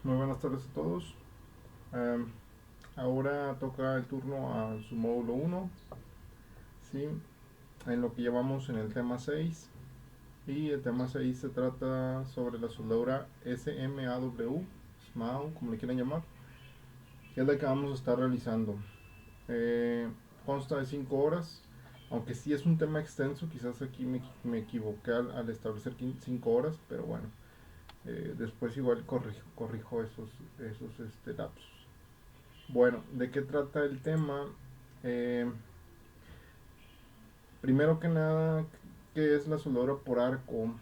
Muy buenas tardes a todos. Em, Ahora toca el turno a su módulo uno, ¿sí? En lo que llevamos en el tema 6. Y el tema 6 se trata sobre la soldadura SMAW, SMAW, como le quieran llamar, que es la que vamos a estar realizando. Eh, Consta de 5 horas, aunque sí es un tema extenso, quizás aquí me equivoqué al establecer 5 horas, pero bueno, después igual corrijo esos lapsos. Bueno, ¿de qué trata el tema? Eh, Primero que nada, ¿qué es la soldadura por arco?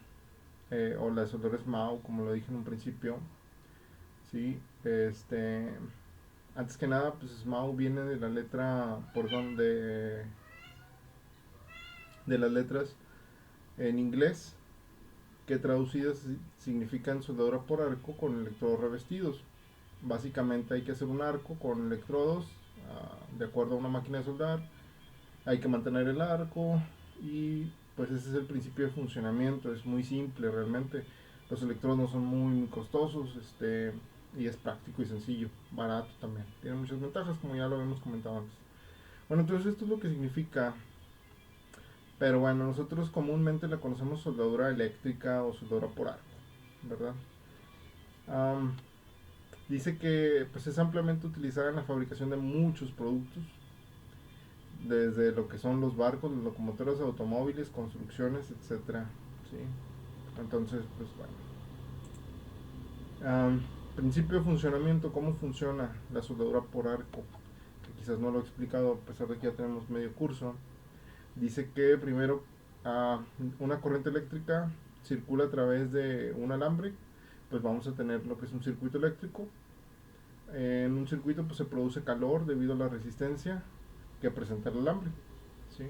O la soldadura SMAW, como lo dije en un principio. Sí, antes que nada, pues SMAW viene de la letra, perdón, de las letras en inglés, que traducidas significan soldadura por arco con electrodos revestidos. Básicamente hay que hacer un arco con electrodos de acuerdo a una máquina de soldar. Hay que mantener el arco y pues ese es el principio de funcionamiento. Es muy simple realmente. Los electrodos no son muy costosos, y es práctico y sencillo, barato también. Tiene muchas ventajas como ya lo habíamos comentado antes. Bueno, entonces esto es lo que significa. Pero bueno, nosotros comúnmente la conocemos soldadura eléctrica o soldadura por arco, ¿verdad? Am, Dice que pues es ampliamente utilizada en la fabricación de muchos productos, desde lo que son los barcos, las locomotoras de automóviles, construcciones, etcétera. ¿Sí? Entonces, pues bueno. Principio de funcionamiento, ¿cómo funciona la soldadura por arco? Que quizás no lo he explicado a pesar de que ya tenemos medio curso. Dice que primero una corriente eléctrica circula a través de un alambre, pues vamos a tener lo que es un circuito eléctrico. En un circuito pues se produce calor debido a la resistencia que presenta el alambre. ¿Sí?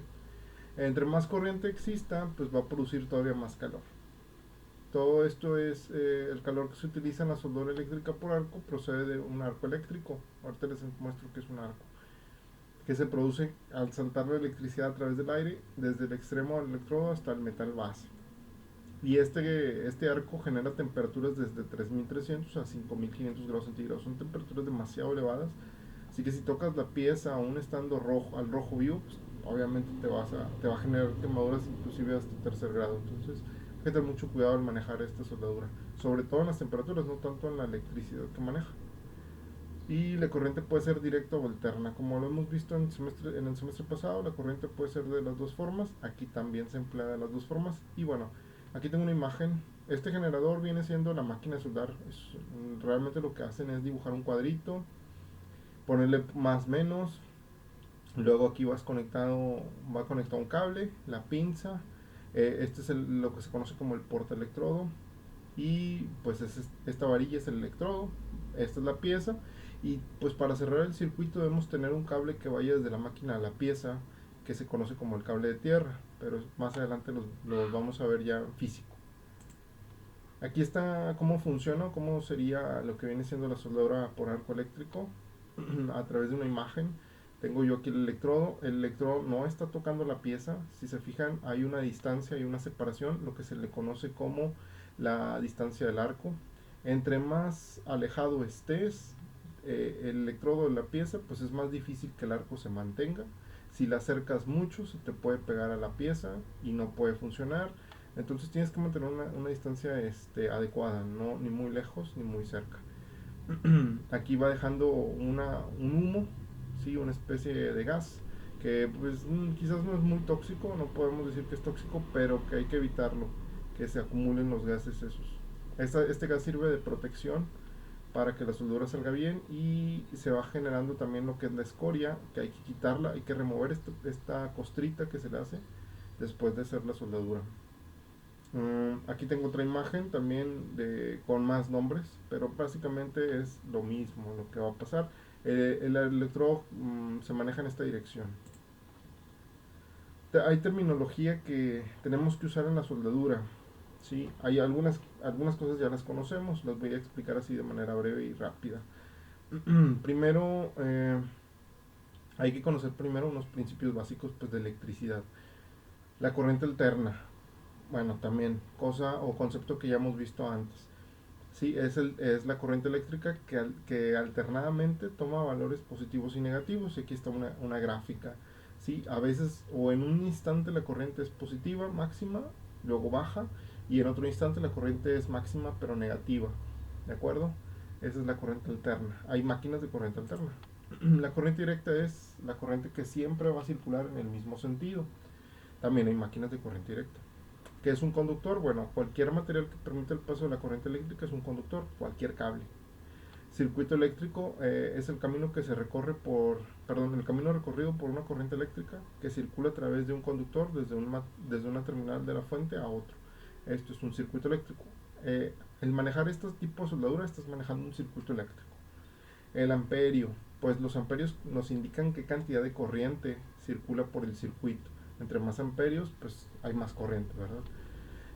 Entre más corriente exista, pues va a producir todavía más calor. Todo esto es el calor que se utiliza en la soldadura eléctrica por arco procede de un arco eléctrico. Ahorita les muestro que es un arco. Que se produce al saltar la electricidad a través del aire desde el extremo del electrodo hasta el metal base. Y este arco genera temperaturas desde 3300 a 5500 grados centígrados. Son temperaturas demasiado elevadas. Así que si tocas la pieza aún estando al rojo vivo, pues obviamente te va a generar quemaduras inclusive hasta tercer grado. Entonces hay que tener mucho cuidado al manejar esta soldadura. Sobre todo en las temperaturas, no tanto en la electricidad que maneja. Y la corriente puede ser directa o alterna. Como lo hemos visto en el semestre pasado, la corriente puede ser de las dos formas. Aquí también se emplea de las dos formas. Y bueno, aquí tengo una imagen. Este generador viene siendo la máquina de soldar. Realmente lo que hacen es dibujar un cuadrito, ponerle más menos. Luego aquí va conectado un cable, la pinza. Este es lo que se conoce como el portaelectrodo. Y pues esta varilla es el electrodo, esta es la pieza. Y pues para cerrar el circuito debemos tener un cable que vaya desde la máquina a la pieza, que se conoce como el cable de tierra, pero más adelante los vamos a ver ya en físico. Aquí está cómo funciona, cómo sería lo que viene siendo la soldadura por arco eléctrico a través de una imagen. Tengo yo aquí el electrodo no está tocando la pieza, si se fijan hay una distancia y una separación, lo que se le conoce como la distancia del arco. Entre más alejado estés el electrodo de la pieza, pues es más difícil que el arco se mantenga. Si la acercas mucho, se te puede pegar a la pieza y no puede funcionar. Entonces tienes que mantener una distancia adecuada, no ni muy lejos ni muy cerca. Aquí va dejando un humo, ¿sí? Una especie de gas que pues quizás no es muy tóxico, no podemos decir que es tóxico, pero que hay que evitarlo, que se acumulen los gases esos. Este gas sirve de protección para que la soldadura salga bien y se va generando también lo que es la escoria, que hay que quitarla, hay que remover esta costrita que se le hace después de hacer la soldadura. Aquí tengo otra imagen también con más nombres, pero básicamente es lo mismo lo que va a pasar. El electrodo se maneja en esta dirección. Hay terminología que tenemos que usar en la soldadura. ¿Sí? Hay algunas cosas ya las conocemos, las voy a explicar así de manera breve y rápida. Primero, hay que conocer primero unos principios básicos pues, de electricidad. La corriente alterna, bueno, también cosa o concepto que ya hemos visto antes. ¿sí? Es la corriente eléctrica que alternadamente toma valores positivos y negativos. Y aquí está una gráfica, ¿sí? A veces o en un instante la corriente es positiva, máxima, luego baja, y en otro instante la corriente es máxima pero negativa, ¿de acuerdo? Esa es la corriente alterna. Hay máquinas de corriente alterna. La corriente directa es la corriente que siempre va a circular en el mismo sentido. También hay máquinas de corriente directa. ¿Qué es un conductor? Bueno, cualquier material que permite el paso de la corriente eléctrica es un conductor, cualquier cable. Circuito eléctrico es el camino que se recorre el camino recorrido por una corriente eléctrica que circula a través de un conductor desde una terminal de la fuente a otro. Esto es un circuito eléctrico. El manejar este tipo de soldadura estás manejando un circuito eléctrico. El amperio, pues los amperios nos indican qué cantidad de corriente circula por el circuito. Entre más amperios, pues hay más corriente, ¿verdad?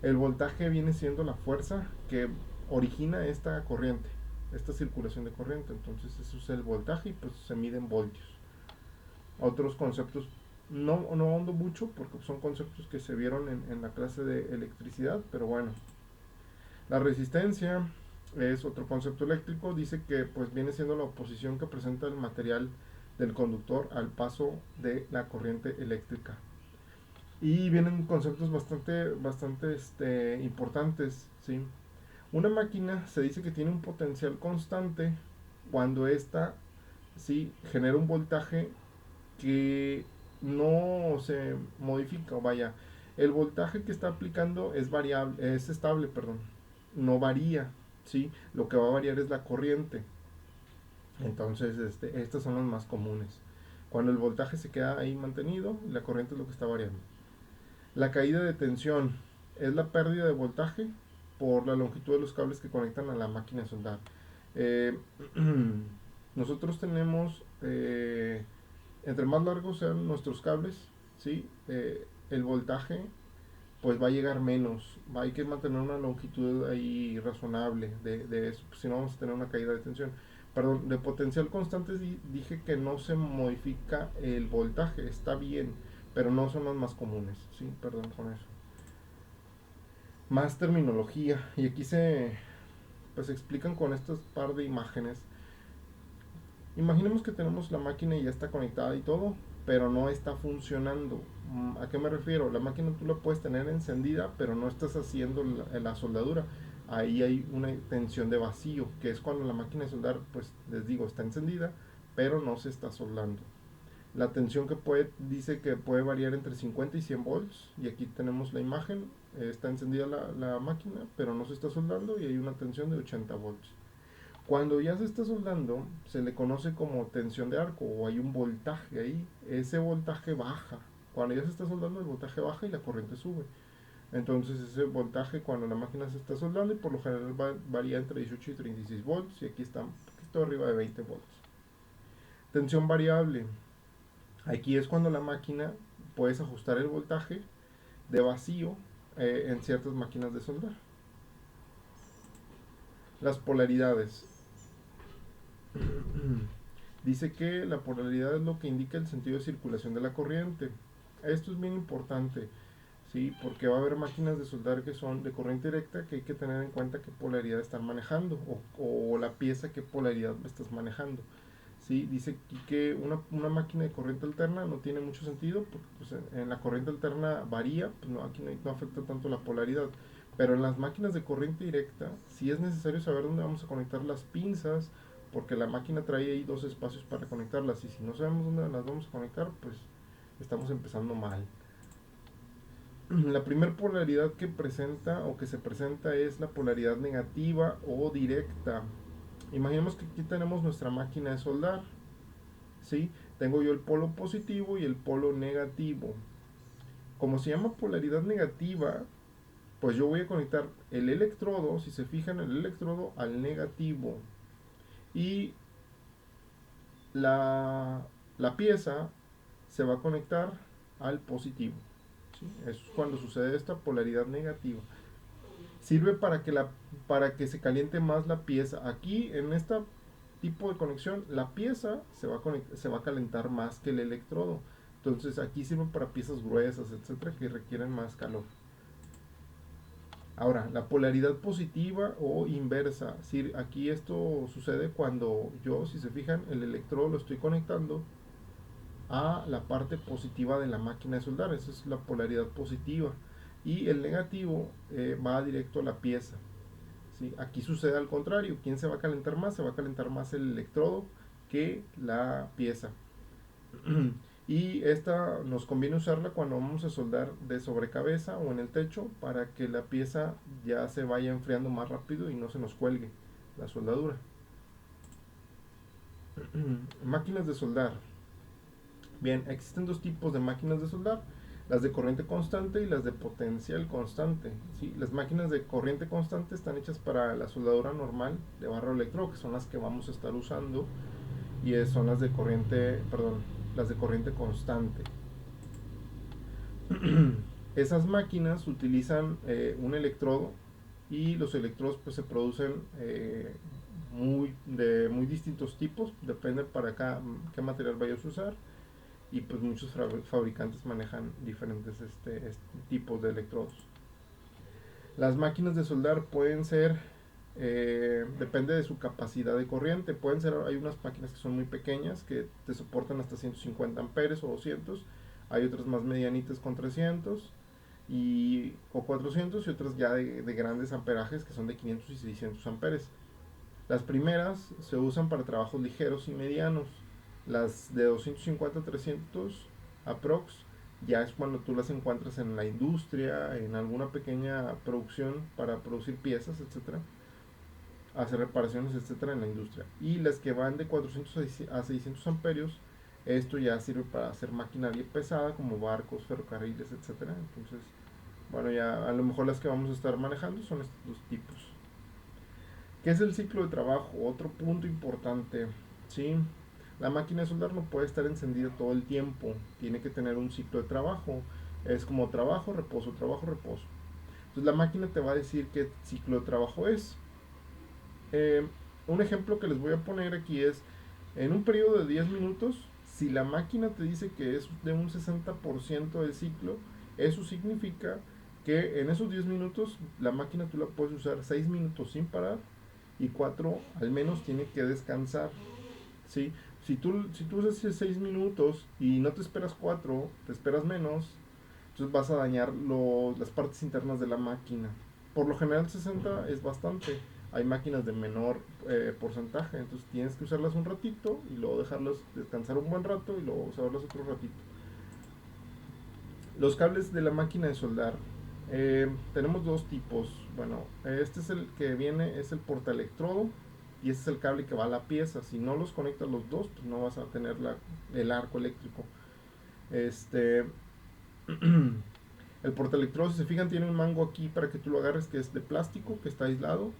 El voltaje viene siendo la fuerza que origina esta corriente, esta circulación de corriente. Entonces eso es el voltaje y pues se mide en voltios. Otros conceptos, no ahondo mucho porque son conceptos que se vieron en la clase de electricidad, pero bueno. La resistencia es otro concepto eléctrico, dice que pues viene siendo la oposición que presenta el material del conductor al paso de la corriente eléctrica. Y vienen conceptos bastante importantes, ¿sí? Una máquina se dice que tiene un potencial constante cuando ésta, ¿sí?, genera un voltaje que no se modifica, o vaya, el voltaje que está aplicando es variable, es estable, perdón, no varía, ¿sí? Lo que va a variar es la corriente. Entonces, estas son las más comunes. Cuando el voltaje se queda ahí mantenido, la corriente es lo que está variando. La caída de tensión es la pérdida de voltaje por la longitud de los cables que conectan a la máquina de soldar. Eh, nosotros tenemos, entre más largos sean nuestros cables, ¿sí? El voltaje pues va a llegar menos. Hay que mantener una longitud ahí razonable de eso, pues, si no vamos a tener una caída de tensión. Perdón, de potencial constante dije que no se modifica el voltaje, está bien, pero no son los más comunes, ¿sí? Perdón con eso. Más terminología, y aquí pues explican con estos par de imágenes. Imaginemos que tenemos la máquina y ya está conectada y todo, pero no está funcionando. ¿A qué me refiero? La máquina tú la puedes tener encendida, pero no estás haciendo la soldadura. Ahí hay una tensión de vacío, que es cuando la máquina de soldar, pues les digo, está encendida, pero no se está soldando. La tensión dice que puede variar entre 50 y 100 volts, y aquí tenemos la imagen, está encendida la máquina, pero no se está soldando y hay una tensión de 80 volts. Cuando ya se está soldando, se le conoce como tensión de arco o hay un voltaje ahí. Ese voltaje baja. Cuando ya se está soldando, el voltaje baja y la corriente sube. Entonces ese voltaje cuando la máquina se está soldando y por lo general varía entre 18 y 36 volts y aquí está un poquito arriba de 20 volts. Tensión variable. Aquí es cuando la máquina puedes ajustar el voltaje de vacío en ciertas máquinas de soldar. Las polaridades. Dice que la polaridad es lo que indica el sentido de circulación de la corriente. Esto es bien importante, ¿sí? Porque va a haber máquinas de soldar que son de corriente directa que hay que tener en cuenta qué polaridad están manejando o la pieza qué polaridad estás manejando. ¿Sí? Dice aquí que una máquina de corriente alterna no tiene mucho sentido porque pues, en la corriente alterna varía, pues no, aquí no afecta tanto la polaridad. Pero en las máquinas de corriente directa sí es necesario saber dónde vamos a conectar las pinzas porque la máquina trae ahí dos espacios para conectarlas y si no sabemos dónde las vamos a conectar, pues estamos empezando mal. La primera polaridad que presenta o que se presenta es la polaridad negativa o directa. Imaginemos que aquí tenemos nuestra máquina de soldar, ¿sí? Tengo yo el polo positivo y el polo negativo. Como se llama polaridad negativa, pues yo voy a conectar el electrodo, si se fijan, el electrodo al negativo. Y la pieza se va a conectar al positivo, ¿sí? Eso es cuando sucede esta polaridad negativa. Sirve para que se caliente más la pieza. Aquí en este tipo de conexión la pieza se va a calentar más que el electrodo. Entonces aquí sirve para piezas gruesas, etcétera, que requieren más calor. Ahora, la polaridad positiva o inversa, si aquí esto sucede cuando yo, si se fijan, el electrodo lo estoy conectando a la parte positiva de la máquina de soldar, esa es la polaridad positiva, y el negativo va directo a la pieza. ¿Sí? Aquí sucede al contrario, ¿quién se va a calentar más? Se va a calentar más el electrodo que la pieza. Y esta nos conviene usarla cuando vamos a soldar de sobrecabeza o en el techo para que la pieza ya se vaya enfriando más rápido y no se nos cuelgue la soldadura. Máquinas de soldar. Bien, existen dos tipos de máquinas de soldar, las de corriente constante y las de potencial constante. ¿Sí? Las máquinas de corriente constante están hechas para la soldadura normal de barra electrodo, que son las que vamos a estar usando, y son las de corriente, perdón, las de corriente constante. Esas máquinas utilizan un electrodo y los electrodos pues se producen de muy distintos tipos, depende para qué material vayas a usar, y pues muchos fabricantes manejan diferentes tipos de electrodos. Las máquinas de soldar pueden ser, depende de su capacidad de corriente, hay unas máquinas que son muy pequeñas que te soportan hasta 150 amperes o 200, hay otras más medianitas con 300 o 400 y otras ya de grandes amperajes que son de 500 y 600 amperes. Las primeras se usan para trabajos ligeros y medianos. Las de 250 a 300 aprox ya es cuando tú las encuentras en la industria, en alguna pequeña producción para producir piezas, etcétera, hacer reparaciones, etcétera, en la industria. Y las que van de 400 a 600 amperios, esto ya sirve para hacer maquinaria pesada como barcos, ferrocarriles, etcétera. Entonces, bueno, ya a lo mejor las que vamos a estar manejando son estos dos tipos. ¿Qué es el ciclo de trabajo? Otro punto importante, ¿sí? La máquina de soldar no puede estar encendida todo el tiempo, tiene que tener un ciclo de trabajo. Es como trabajo, reposo, trabajo, reposo. Entonces la máquina te va a decir qué ciclo de trabajo es. Eh, un ejemplo que les voy a poner aquí es, en un periodo de 10 minutos, si la máquina te dice que es de un 60% del ciclo, eso significa que en esos 10 minutos la máquina tú la puedes usar 6 minutos sin parar y 4 al menos tiene que descansar. ¿Sí? Si tú usas 6 minutos y no te esperas 4, te esperas menos, entonces vas a dañar las partes internas de la máquina. Por lo general 60 es bastante. Hay máquinas de menor porcentaje, entonces tienes que usarlas un ratito y luego dejarlas descansar un buen rato y luego usarlas otro ratito. Los cables de la máquina de soldar. Tenemos dos tipos. Bueno, este es el que viene, es el portaelectrodo y este es el cable que va a la pieza. Si no los conectas los dos, pues no vas a tener el arco eléctrico. El portaelectrodo, si se fijan, tiene un mango aquí para que tú lo agarres que es de plástico, que está aislado.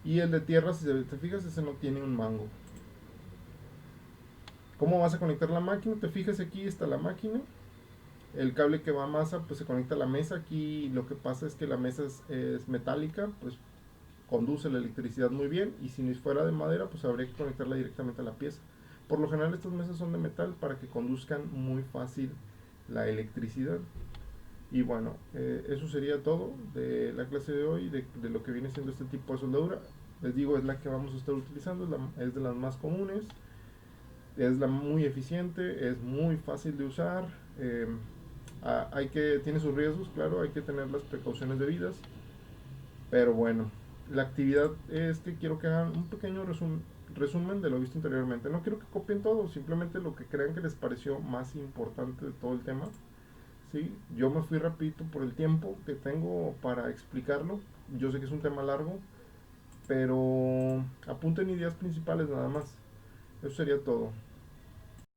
Y el de tierra, si te fijas, ese no tiene un mango. ¿Cómo vas a conectar la máquina? Te fijas, aquí está la máquina. El cable que va a masa pues se conecta a la mesa. Aquí lo que pasa es que la mesa es metálica, pues conduce la electricidad muy bien, y si fuera de madera pues habría que conectarla directamente a la pieza. Por lo general estas mesas son de metal para que conduzcan muy fácil la electricidad. Y bueno, eso sería todo de la clase de hoy, de lo que viene siendo este tipo de soldadura. Les digo, es la que vamos a estar utilizando, es de las más comunes, es la muy eficiente, es muy fácil de usar. Tiene sus riesgos, claro, hay que tener las precauciones debidas, pero bueno, la actividad es que quiero que hagan un pequeño resumen de lo visto anteriormente. No quiero que copien todo, simplemente lo que crean que les pareció más importante de todo el tema. ¿Sí? Yo me fui rapidito por el tiempo que tengo para explicarlo. Yo sé que es un tema largo, pero apunten ideas principales nada más. Eso sería todo.